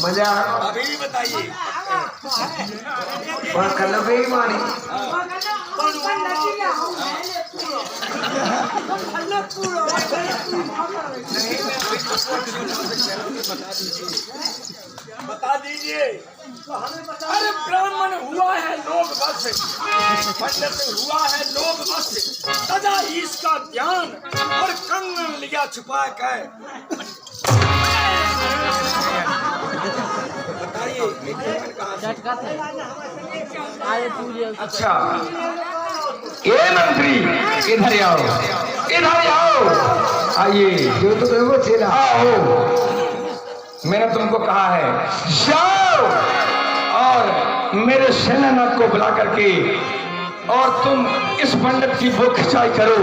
मजा अभी भी बताइए। कल गई मारी बता दीजिए। अरे ब्राह्मण हुआ है लोग बस, पंडित हुआ है लोग बस, सदा इसका ध्यान और कंगन लिया छुपा के। बताइए अच्छा ये मंत्री इधर आओ, इधर आओ, आइए। जो तो वो चला आओ, मैंने तुमको कहा है जाओ और मेरे सेनानाथ को बुला करके और तुम इस पंडित की वो खिंचाई करो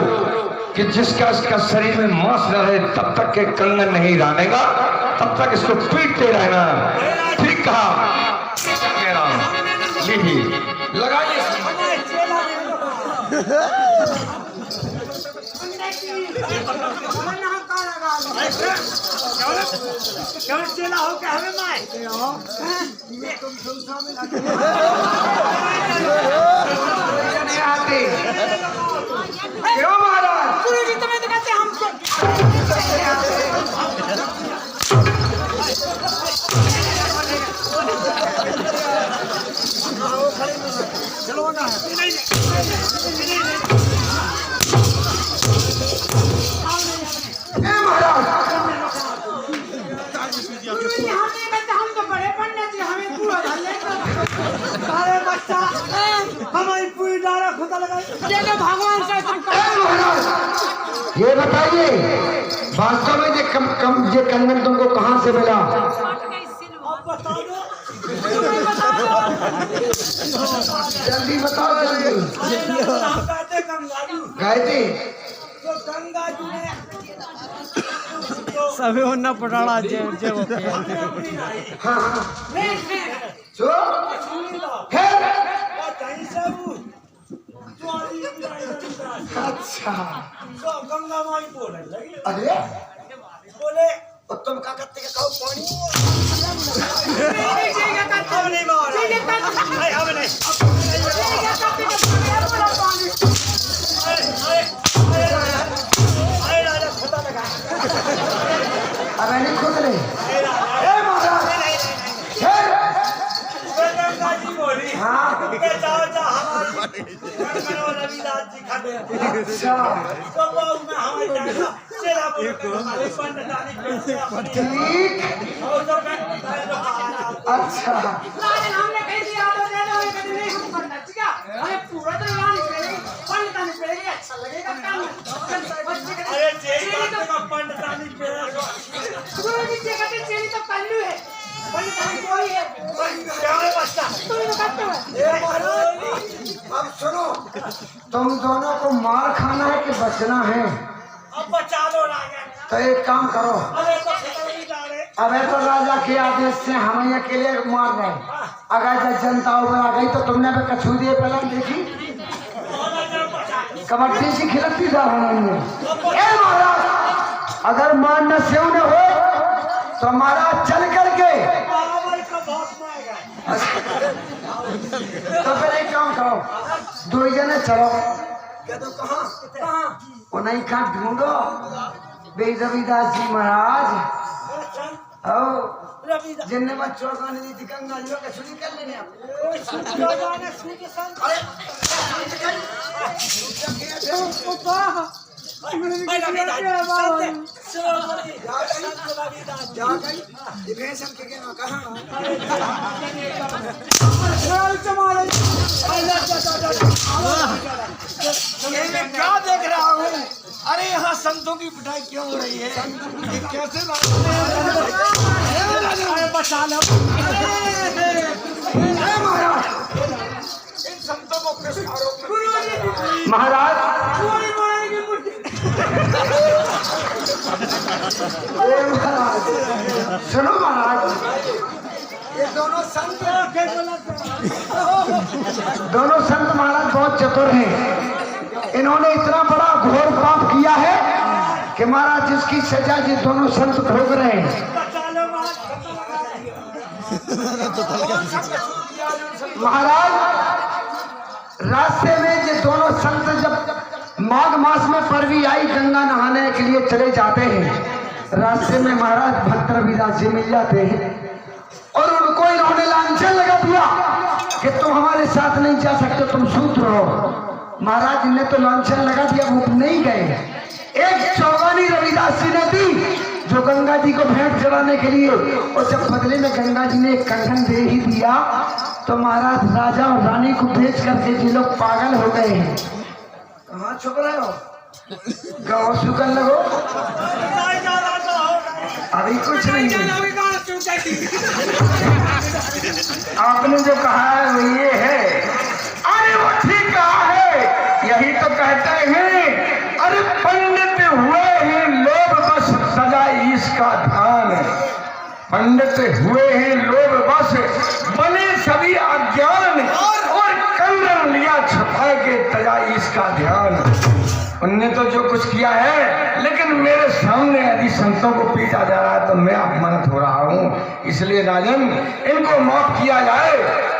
कि जिसका इसका शरीर में मांस न रहे तब तक के कंगन नहीं डालेगा, तब तक इसको पीटते रहना। ठीक कहा मेरा जी, लगाइए। चेला हो क्या हमें माय आते क्यों महाराज? गुरु जी तुम्हें तो कहते हमको चलो ना महाराज गुरु जी हमें कहते हम तो बड़े पंडित जी हमें पूरा डाल लेते। अरे बच्चा हमारी पूरी डारा खुदा लगा ये तो भगवान से महाराज ये बताइए वास्तव में ये ये कंगन तुमको कहाँ से मिला? अब बता दो। जल्दी बताओ जल्दी। हम कहते गंगाजू गए थे तो गंगाजू ने सभी होना पटाड़ा जे जे वो हाँ हाँ जो अच्छा तो गंगा माई बोले लगी अरे बोले और तुम क्या करते के कहो पानी अब नहीं मारा नहीं अब नहीं अरे राजा खुदा लगा अब नहीं खुद नहीं गंगा जी बोली हाँ के जाओ जा हमारी गंगा और रविदास जी खाते अच्छा तो बाबू में हमारी जाएगा चला बोल के हमारे पंडितानी ठीक और तो अच्छा राजन हमने कह दिया तो दे दो ये कहते नहीं हम पंडित जी का हमें पूरा तो लानी पड़ेगी पंडितानी पड़ेगी अच्छा लगेगा काम। अरे जेई बात का पंडितानी पे गुरु जी ये कहते चेली तो पल्लू है पंडितानी कोई है क्या है बच्चा तुम तो कहते हो ए महाराज अब सुनो तुम दोनों को मार खाना है कि बचना है? अब बचा लो राजा तो एक काम करो अरे तो नहीं जा रहे अबे तो राजा के आदेश से हम अकेले मार रहे अगर जब जनता ऊपर आ गई तो तुमने भी कछू दिए पहले देखी कबड्डी से खिलती था हमने। महाराज अगर मारना से न हो तो महाराज चल करके बाबर का बहुत मारेगा तो फिर एक काम करो दो जने चलो क्या तो कहां वो नहीं खा ढूंढो रविदास जी महाराज ओ रविदास जिनने बच्चों का नहीं थी गंगा जी का छुट्टी कर लेने आप जाने सूर्य संत अरे क्या देख रहा हूँ? अरे यहाँ संतों की पिटाई क्यों हो रही है? ये कैसे बचा लो महाराज इन संतों को किस आरोप में महाराज महाराज सुनो महाराज ये दोनों संत महाराज बहुत चतुर हैं। इन्होंने इतना बड़ा घोर पाप किया है कि महाराज जिसकी सजा ये दोनों संत भोग रहे हैं। बचा लो महाराज रास्ते में ये दोनों संत जब माघ मास में परवी आई गंगा नहाने के लिए चले जाते हैं। रास्ते में महाराज भक्त रविदास जी मिल जाते हैं और उनको इन्होंने लांछन लगा दिया कि तुम हमारे साथ नहीं जा सकते, तुम सूत्र हो। महाराज ने तो लांछन लगा दिया, वो नहीं गए। एक चौगानी रविदास जी ने दी जो गंगा जी को भेंट चढ़ाने के लिए, और जब बदले में गंगा जी ने एक कंगन दे ही दिया तो महाराज राजा और रानी को बेच करके ये लोग पागल हो गए हैं। कहाँ छुप रहे हो? गाँव शुक्र लगो, अभी कुछ नहीं है। आपने जो कहा है वो ये है। अरे वो ठीक कहा है, यही तो कहते हैं अरे पंडित हुए हैं लोग बस सजा इसका ध्यान। पंडित हुए हैं लोग बस बने सभी अज्ञान, और कंगन लिया छुपा के तजा इसका ध्यान। उनने तो जो कुछ किया है, लेकिन मेरे सामने यदि संतों को पीटा जा रहा है तो मैं अपमानित हो रहा हूँ। इसलिए राजन इनको माफ किया जाए,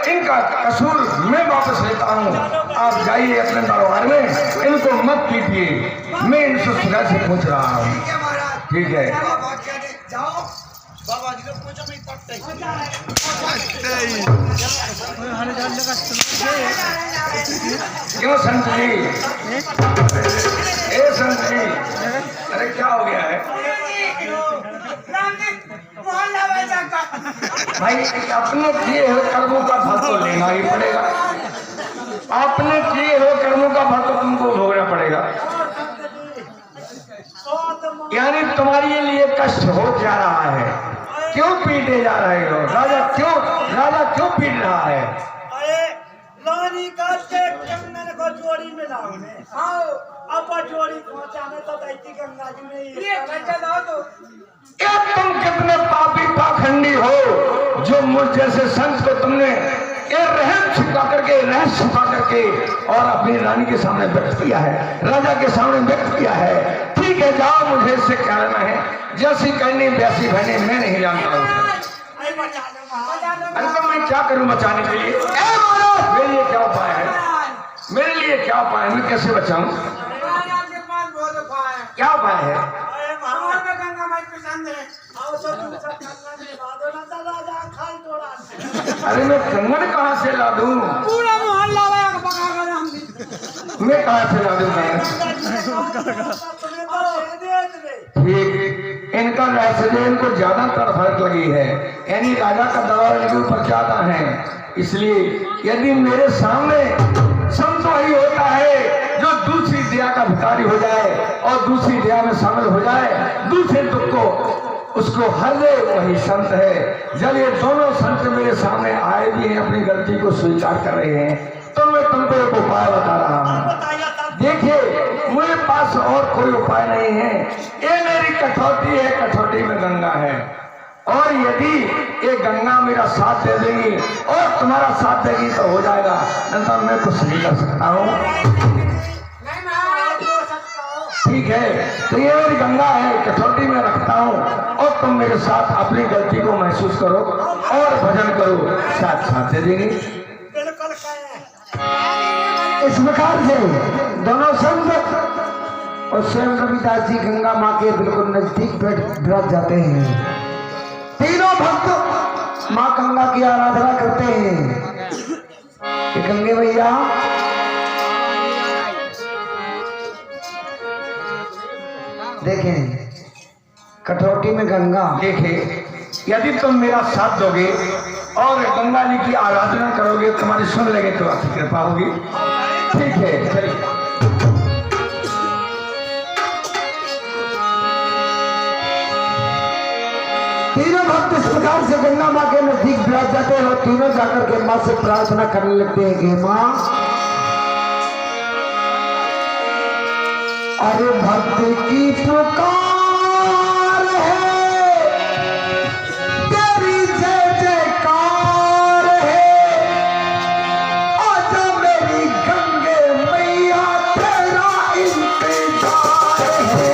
इनका कसूर मैं वापस लेता हूँ। आप जाइए अपने दरबार में, इनको मत पीटिए, मैं इनसे सुधा से पूछ रहा हूँ। ठीक है जाओ बाबा जी को पूछो, मैं पढ़ते क्यों संत जी? ए संत जी, अरे क्या हो गया है भाई? अपने किए हुए कर्मों का फल तो लेना ही पड़ेगा। आपने किए हुए कर्मों का फल तो तुमको भोगना पड़ेगा। यानी तुम्हारे लिए कष्ट हो जा रहा है। क्यों पीटे जा रहे हो? राजा क्यों पीट रहा है? अरे रानी का कंगन को जोड़ी मिला उन्हें, अब जोड़ी पहुंचाने तो दैती गंगा जी में तुम कितने पापी पाखंडी हो जो मुझ जैसे संत को तुमने ये रहस्य छुपा करके और अपनी रानी के सामने व्यक्त किया है, राजा के सामने व्यक्त किया है। ठीक है, जाओ, मुझे इससे क्या लेना है? जैसी कहनी वैसी बहनी, मैं नहीं जानता हूँ। अरे तो मैं क्या करूँ बचाने के लिए? मेरे लिए क्या उपाय है? मेरे लिए क्या उपाय है? मैं कैसे बचाऊं? क्या उपाय है? अरे मैं कंगन कहाँ से ला दूं? पूरा मोहल्ला मैं कहाँ से ला दूं कंगन? ठीक, इनका रहस्य इनको ज्यादा तड़फड़ लगी है, यानी राजा का दबाव इनके ऊपर ज्यादा है। इसलिए यदि मेरे सामने संत वही होता है जो दूसरी दया का भिखारी हो जाए और दूसरी दया में शामिल हो जाए, दूसरे दुख को उसको हर दे, वही संत है। जब ये दोनों संत मेरे सामने आए भी हैं, अपनी गलती को स्वीकार कर रहे हैं, तो मैं तुमको एक उपाय बता रहा हूँ। देखिए, मेरे पास और कोई उपाय नहीं है। ये मेरी कठौती है, कठौती में गंगा है, और यदि ये गंगा मेरा साथ दे देगी और तुम्हारा साथ देगी तो हो जाएगा, नहीं तो मैं कुछ नहीं कर सकता हूँ। ठीक है, तो ये मेरी गंगा है, कठौती में रखता हूँ, और तुम मेरे साथ अपनी गलती को महसूस करो और भजन करो, साथ दे देंगे। इस प्रकार से दोनों संत और स्वयं रविदास जी गंगा माँ के बिल्कुल नजदीक बैठ जाते हैं। तीनों भक्त माँ गंगा की आराधना करते हैं कि गंगे भैया देखें, कठौती में गंगा। देखें, यदि तुम मेरा साथ दोगे और गंगा जी की आराधना करोगे, तुम्हारी सुन लेंगे तो आपकी कृपा होगी। ठीक है, चलिए। तीनों भक्त इस प्रकार से गंगा माँ के नजदीक बैठ जाते हैं और तीनों जाकर के माँ से प्रार्थना करने लगते हैं कि माँ, अरे भक्त की पुकार है, तेरी जय जयकार है, आजा मेरी गंगे मैया, तेरा इंतजार है।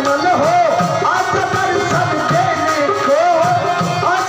मन हो